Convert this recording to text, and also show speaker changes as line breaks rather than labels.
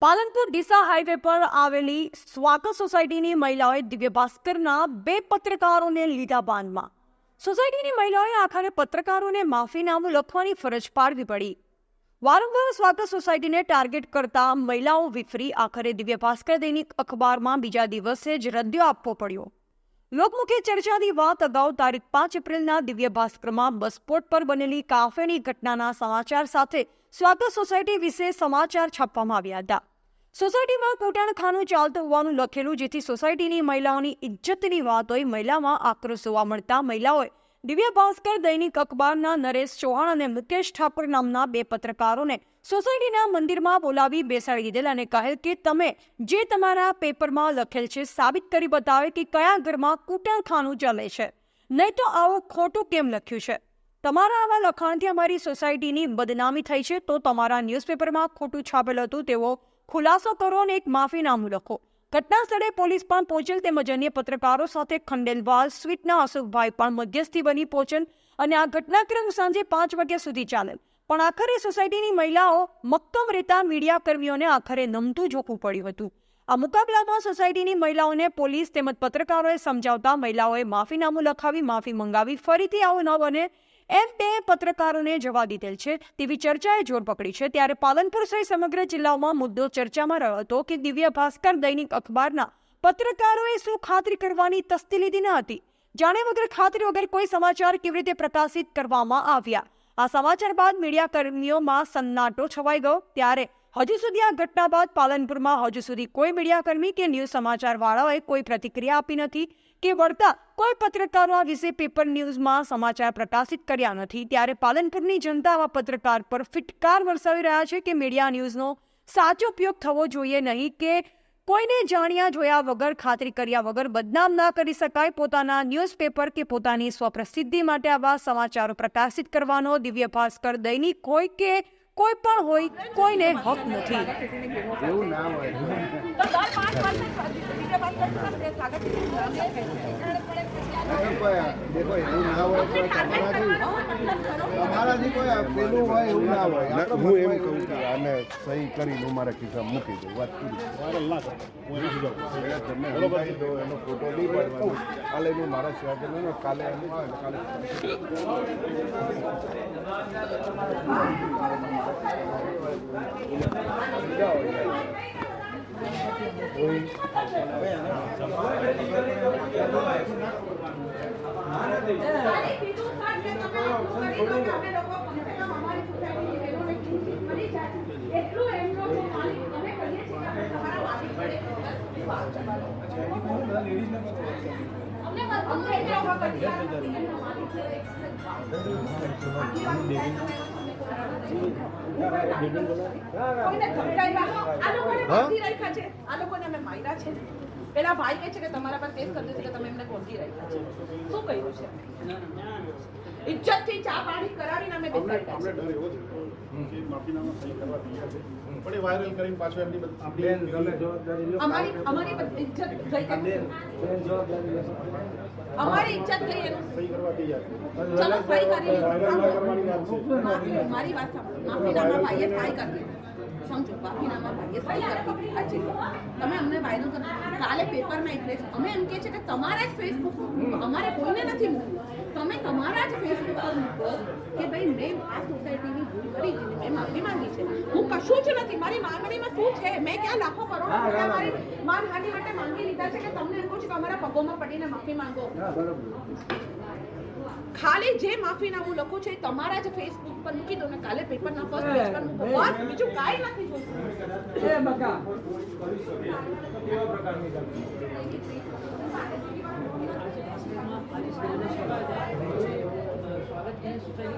Palanpur Deesa highway પર આવેલી સ્વાગત સોસાયટીની મહિલાઓએ દિવ્ય ભાસ્કરના બે પત્રકારોને લીધા બાંધમાં। સોસાયટીની મહિલાઓએ આખરે પત્રકારોને માફીનામું લખવાની ફરજ પાડવી પડી। વારંવાર સ્વાગત સોસાયટીને ટાર્ગેટ કરતા મહિલાઓ વિફરી આખરે દિવ્ય ભાસ્કર દૈનિક અખબારમાં બીજા દિવસે જ રદિયો આપવો પડ્યો। લોકમુખે ચર્ચાની વાત અગાઉ તારીખ 5 એપ્રિલના દિવ્ય ભાસ્કરમાં બસપોર્ટ પર બનેલી કાફેની ઘટનાના સમાચાર સાથે સ્વાગત સોસાયટી વિશે સમાચાર છાપવામાં આવ્યા હતા। સોસાયટીમાં કૂટાણખાનું ચાલતું હોવાનું લખેલું, જેથી સોસાયટીની મહિલાઓની ઇજ્જતની વાત હોય મહિલામાં આક્રોશ જોવા મળતા મહિલાઓએ દિવ્ય ભાસ્કર દૈનિક અખબારના નરેશ ચૌહાણ અને મુકેશ ઠાકોર નામના બે પત્રકારોને સોસાયટીના મંદિરમાં બોલાવી બેસાડી દીધેલ અને કહેલ કે તમે જે તમારા પેપરમાં લખેલ છે સાબિત કરી બતાવે કે કયા ઘરમાં કૂટાણખાનું ચાલે છે, નહીં તો આવું ખોટું કેમ લખ્યું છે। તમારા આવા લખાણથી અમારી સોસાયટીની બદનામી થઈ છે, તો તમારા ન્યૂઝપેપરમાં ખોટું છાપેલ હતું તેવો ખુલાસો કરો અને એક માફીનામું લખો। ઘટના સ્થળે પોલીસ પણ પહોંચેલ, તેમજ અન્ય પત્રકારો સાથે ખંડેલવાલ સ્વીટના અશોકભાઈ પણ મધ્યસ્થી બની પહોંચેલ અને આ ઘટનાક્રમ સાંજે 5 વાગ્યા સુધી ચાલેલ। પણ આખરે સોસાયટીની મહિલાઓ મક્કમ રહેતા મીડિયા કર્મીઓને આખરે નમતું જોખવું પડ્યું હતું। આ મુકાબલામાં સોસાયટીની મહિલાઓને પોલીસ તેમજ પત્રકારોએ સમજાવતા મહિલાઓએ માફીનામું લખાવી માફી મંગાવી ફરીથી આવું ન બને એમ બે પત્રકારોને જવા દીધેલ છે તેવી ચર્ચાએ જોર પકડી છે। ત્યારે પાલનપુર સહિત સમગ્ર જિલ્લાઓમાં મુદ્દો ચર્ચામાં રહ્યો હતો કે દિવ્ય ભાસ્કર દૈનિક અખબારના પત્રકારોએ શું ખાતરી કરવાની તસ્દી લીધી ન હતી। જાણે વગર ખાતરી વગર કોઈ સમાચાર કેવી રીતે પ્રકાશિત કરવામાં આવ્યા। આ સમાચાર બાદ મીડિયા કર્મીઓમાં સન્નાટો છવાઈ ગયો। ત્યારે હજુ સુધી આ ઘટના બાદ પાલનપુરમાં હજુ સુધી કોઈ મીડિયા કર્મી કે ન્યૂઝ સમાચાર વાળાઓએ કોઈ પ્રતિક્રિયા આપી નથી કે વળતા કોઈ પત્રકારો આ વિશે પેપર ન્યૂઝમાં સમાચાર પ્રકાશિત કર્યા નથી। ત્યારે પાલનપુરની જનતા આવા પત્રકાર પર ફિટકાર વરસાવી રહ્યા છે કે મીડિયા ન્યૂઝનો સાચો ઉપયોગ થવો જોઈએ નહીં, કે કોઈને જાણ્યા જોયા વગર ખાતરી કર્યા વગર બદનામ ના કરી શકાય। પોતાના ન્યૂઝપેપર કે પોતાની સ્વપ્રસિદ્ધિ માટે આવા સમાચારો પ્રકાશિત કરવાનો દિવ્ય ભાસ્કર દૈનિક હોય કે કોઈ પણ હોય કોઈને હક નથી।
એવું ના હોય દેખો એવું ના હોય તો તમારાથી કોઈ પેલું હોય એવું ના હોય। હું એમ કહું કે આને સહી કરીને મારા ખિસ્સામાં મૂકી દઉં, વાત પૂરી। તમે હલવાઈ દો, એનો ફોટો નહીં પાડવાનો, કાલે હું મારા સિવાય કાલે
પેલા ભાઈ કહે છે કે તમારા પર કેસ કરી દેશે કે તમે એમને ગોંધી રાખ્યા છે, શું કહ્યું છે? ઇજ્જતથી ચા પાણી કરાવીને અમે બેસાડ્યા છે। અમારી ઇજ્જત ગઈ, અમારી ઇજ્જત ગઈ એનું ચલો સહી કરી મારી વાત સાંભળો। માફીનામા ભાઈએ સહી કરી, સમજો, માફીનામા ભાઈએ સહી કરી આજે તમે અમને વાયદો કરો કાલે પેપરમાં એટલે અમે એમ કહે છે કે તમારા જ ફેસબુક અમારે કોઈને નથી મૂકવું, તમે તમારા જ ફેસબુક પર મૂકો કે ભાઈ મેં આ સોસાયટીની ભૂલ કરી દીધી, મેં માફી માંગી છે, હું કશું જ નથી, મારી માંગણીમાં શું છે, મેં ક્યાં લાખો કરોડ મારી માનહાનિ માટે માંગી લીધા છે કે તમને એમ કહું છું કે અમારા પગોમાં પડીને માફી માંગો। ખાલી જે માફીનામું લખો છે તમારા જ ફેસબુક પર મૂકી દો ને કાલે પેપરના ફર્સ્ટ પેજ પર મૂકો, બસ બીજું કાંઈ નથી જોઈતું।